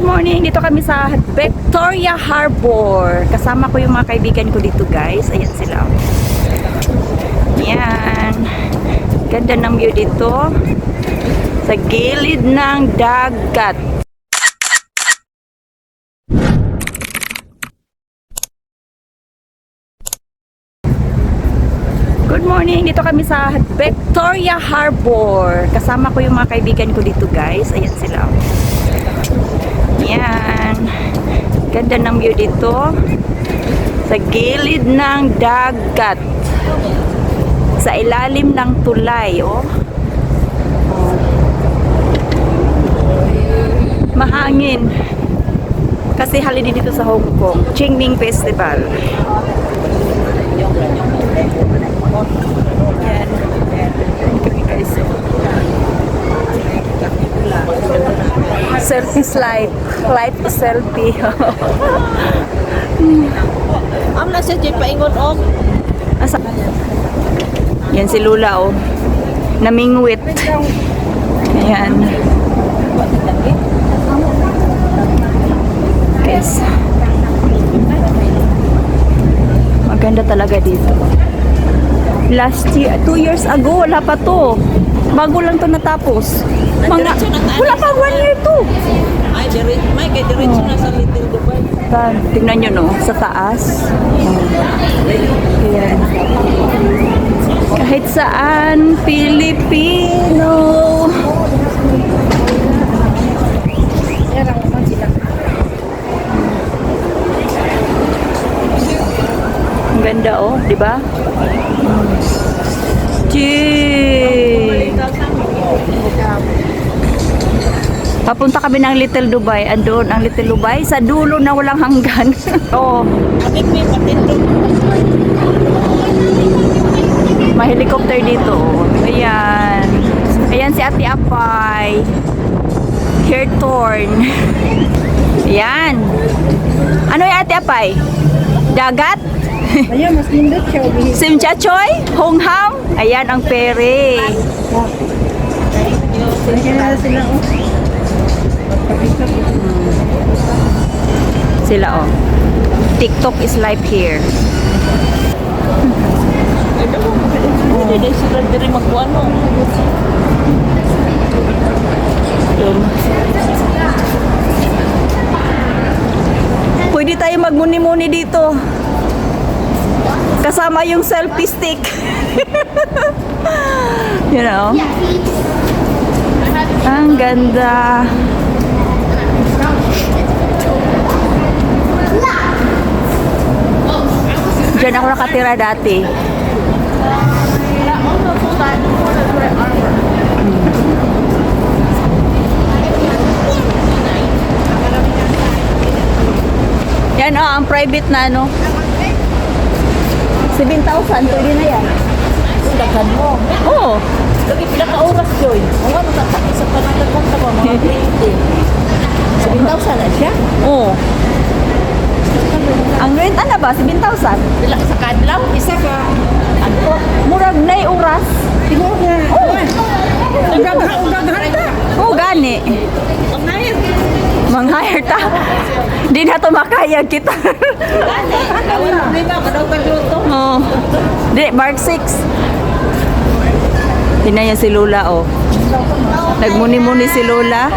Good morning! Dito kami sa Victoria Harbor. Kasama ko yung mga kaibigan ko dito, guys. Ayan sila. Ayan. Ganda ng view dito. Sa gilid ng dagat. Good morning! Dito kami sa Victoria Harbor. Kasama ko yung mga kaibigan ko dito, guys. Ayan sila. Ayan. Ganda ng view dito. Sa gilid ng dagat. Sa ilalim ng tulay, oh. Mahangin. Kasi holiday dito sa Hong Kong. Qingming Festival. Ayan. Kami guys. Selfie slide. Light to selfie. Am na siya dyan paingon og. Asa? Yan si Lula, oh. Namingwit. Ayan. Guys. Maganda talaga dito. Last year, 2 years ago, wala pa to. Bago lang to natapos. Wala pa 1 year to. Ay, may kay diretso na sa Little Dubai. Tingnan nyo, no? Sa taas. Ayan. Kahit saan, Pilipino. Ang ganda, oh. Diba? Gee. Papunta kami ng Little Dubai. Andun ang Little Dubai sa dulo na walang hanggan. Oh, Kapit may patindog. may helicopter dito. Ayan. Ayan si Ate Apay. Hair torn. Ayan. Ano yung Ate Apay? Dagat? Ayan, mas nindot siya. Simchachoy? Hongham? Ayan ang pere. Sila sila oh. Sila, oh. TikTok is live here. Hindi sila diri magkuano. Pwede tayo magmuni-muni dito. Kasama yung selfie stick. You know? Ang ganda. Diyan ako nakatira dati. Yan, oh, ang private na ano. 7,000, pwede na yan. Dagan mo. Oo. Lagi pila ka oras joy. Ang ano tataki sa panagdagan ta ba mga 20. 7,000 na siya. Oo. Ang rent, ano ba? 7,000? Pila sa kadlaw isa ka. Ano? Murag na oras. Tingog na. Oo. Ugaghan ta. Oo, gani. Ang nayan. Mang-hire ta. Di na to makaya kita. Kawan mo lima kadaw ka luto. Oo. Di, Mark 6. Tingnan niya si Lola, oh. Nagmuni-muni si Lola.